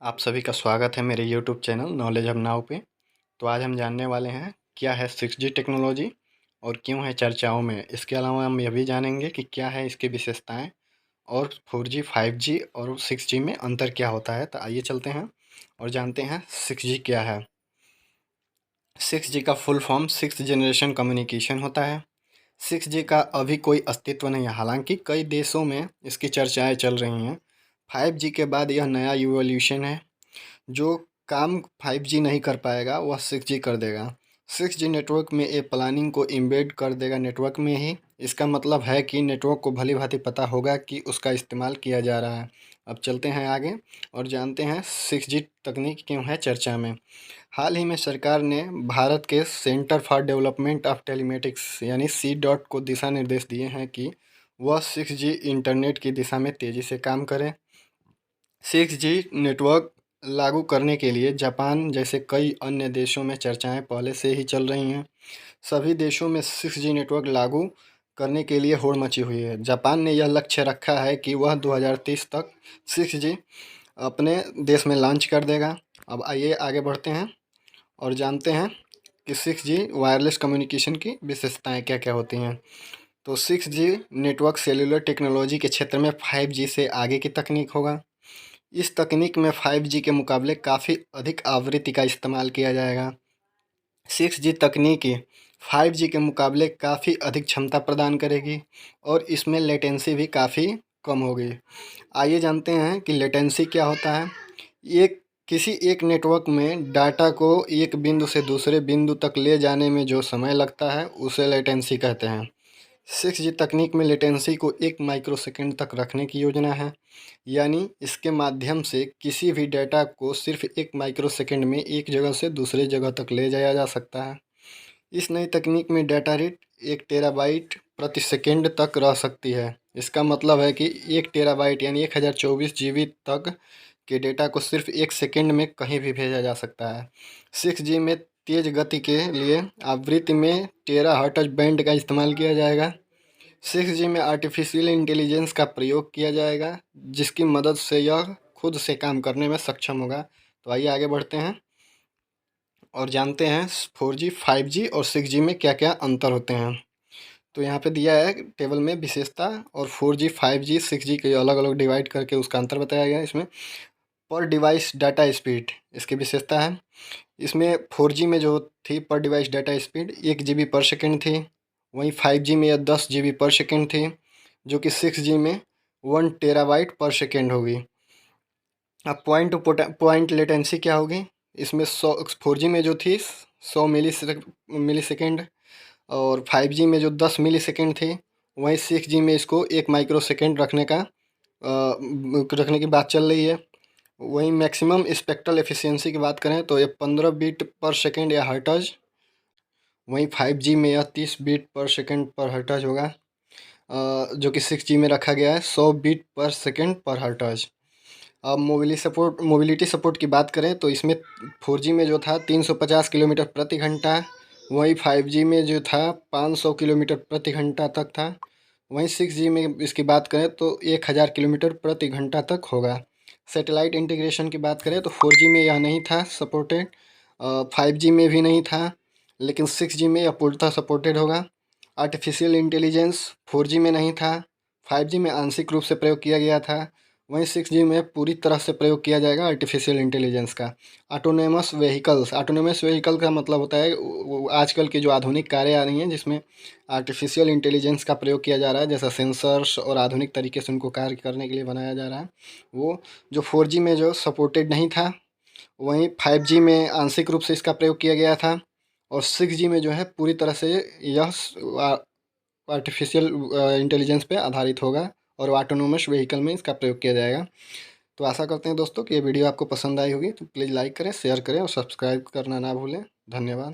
आप सभी का स्वागत है मेरे YouTube channel knowledge hub now पे। तो आज हम जानने वाले हैं क्या है 6G टेक्नोलॉजी और क्यों है चर्चाओं में। इसके अलावा हम यह भी जानेंगे कि क्या है इसकी विशेषताएं और 4G 5G और 6G में अंतर क्या होता है। तो आइए चलते हैं और जानते हैं 6G क्या है। 6G का full form 6th generation communication होता है। 6G का अभी कोई अस्तित्व नहीं है, हालांकि कई देशों में इसकी चर्चाएं चल रही हैं। 5G के बाद यह नया इवोल्यूशन है। जो काम 5G नहीं कर पाएगा वह 6G कर देगा। 6G नेटवर्क में ए प्लानिंग को एम्बेड कर देगा नेटवर्क में ही। इसका मतलब है कि नेटवर्क को भली भांति पता होगा कि उसका इस्तेमाल किया जा रहा है। अब चलते हैं आगे और जानते हैं 6G तकनीक क्यों है चर्चा में। हाल ही में सरकार ने भारत के centre for development of telematics यानी C.DOT को दिशा निर्देश दिए हैं कि वह 6G इंटरनेट की दिशा में तेज़ी से काम करे। 6G नेटवर्क लागू करने के लिए जापान जैसे कई अन्य देशों में चर्चाएं पहले से ही चल रही हैं। सभी देशों में 6G नेटवर्क लागू करने के लिए होड़ मची हुई है। जापान ने यह लक्ष्य रखा है कि वह 2030 तक 6G अपने देश में लॉन्च कर देगा। अब आइए आगे बढ़ते हैं और जानते हैं कि 6G वायरलेस कम्युनिकेशन की विशेषताएं क्या क्या होती हैं। तो 6G नेटवर्क सेलुलर टेक्नोलॉजी के क्षेत्र में 5G से आगे की तकनीक होगा। इस तकनीक में 5G के मुकाबले काफ़ी अधिक आवृत्ति का इस्तेमाल किया जाएगा। 6G तकनीकी 5G के मुकाबले काफ़ी अधिक क्षमता प्रदान करेगी और इसमें लेटेंसी भी काफ़ी कम होगी। आइए जानते हैं कि लेटेंसी क्या होता है। एक किसी एक नेटवर्क में डाटा को एक बिंदु से दूसरे बिंदु तक ले जाने में जो समय लगता है उसे लेटेंसी कहते हैं। 6G तकनीक में लेटेंसी को 1 माइक्रोसेकंड तक रखने की योजना है, यानी इसके माध्यम से किसी भी डेटा को सिर्फ 1 माइक्रोसेकंड में एक जगह से दूसरे जगह तक ले जाया जा सकता है। इस नई तकनीक में डेटा रेट 1 टेराबाइट प्रति सेकंड तक रह सकती है। इसका मतलब है कि 1 टेराबाइट यानी 1024 GB तक के डेटा को सिर्फ 1 सेकंड में कहीं भी भेजा जा सकता है। 6G में तेज़ गति के लिए आवृत्ति में टेराहर्ट्ज बैंड का इस्तेमाल किया जाएगा। 6G में आर्टिफिशियल इंटेलिजेंस का प्रयोग किया जाएगा, जिसकी मदद से यह खुद से काम करने में सक्षम होगा। तो आइए आगे बढ़ते हैं और जानते हैं 4G 5G और 6G में क्या क्या अंतर होते हैं। तो यहाँ पे दिया है टेबल में विशेषता और 4G 5G 6G के अलग अलग डिवाइड करके उसका अंतर बताया गया है। इसमें पर डिवाइस डाटा स्पीड इसकी विशेषता है। इसमें 4G में जो थी पर डिवाइस डाटा स्पीड 1 GB पर सेकेंड थी, वहीं 5G में यह 10 GB पर सेकेंड थी, जो कि 6G में 1 टेराबाइट पर सेकेंड होगी। अब पॉइंट टू पॉइंट लेटेंसी क्या होगी। इसमें 4G में जो थी 100 मिली सेकेंड और 5G में जो 10 मिली सेकेंड थी, वहीं 6G में इसको 1 माइक्रोसेकेंड रखने की बात चल रही है। वहीं मैक्सिमम स्पेक्ट्रल एफिशिएंसी की बात करें तो ये 15 बीट पर सेकेंड या हर्ट्ज, वहीं 5G में यह 30 बीट पर सेकेंड पर हर्ट्ज होगा, जो कि 6G में रखा गया है 100 बीट पर सेकेंड पर हर्ट्ज। अब मोबिलिटी सपोर्ट की बात करें तो इसमें 4G में जो था 350 किलोमीटर प्रति घंटा, वहीं 5G में जो था 500 किलोमीटर प्रति घंटा तक था। वहीं 6G में इसकी बात करें तो 1000 किलोमीटर प्रति घंटा तक होगा। सैटेलाइट इंटीग्रेशन की बात करें तो 4G में यह नहीं था सपोर्टेड, 5G में भी नहीं था, लेकिन 6G में यह पूर्णतः सपोर्टेड होगा। आर्टिफिशियल इंटेलिजेंस 4G में नहीं था, 5G में आंशिक रूप से प्रयोग किया गया था, वहीं 6G में पूरी तरह से प्रयोग किया जाएगा आर्टिफिशियल इंटेलिजेंस का। ऑटोनोमस व्हीकल का मतलब होता है आजकल की जो आधुनिक कारें आ रही हैं जिसमें आर्टिफिशियल इंटेलिजेंस का प्रयोग किया जा रहा है, जैसा सेंसर्स और आधुनिक तरीके से उनको कार्य करने के लिए बनाया जा रहा है। वो जो 4G में जो सपोर्टेड नहीं था, वहीं 5G में आंशिक रूप से इसका प्रयोग किया गया था, और 6G में जो है पूरी तरह से यह आर्टिफिशियल इंटेलिजेंस पे आधारित होगा और ऑटोनोमस व्हीकल में इसका प्रयोग किया जाएगा। तो आशा करते हैं दोस्तों कि ये वीडियो आपको पसंद आई होगी। तो प्लीज़ लाइक करें, शेयर करें और सब्सक्राइब करना ना भूलें। धन्यवाद।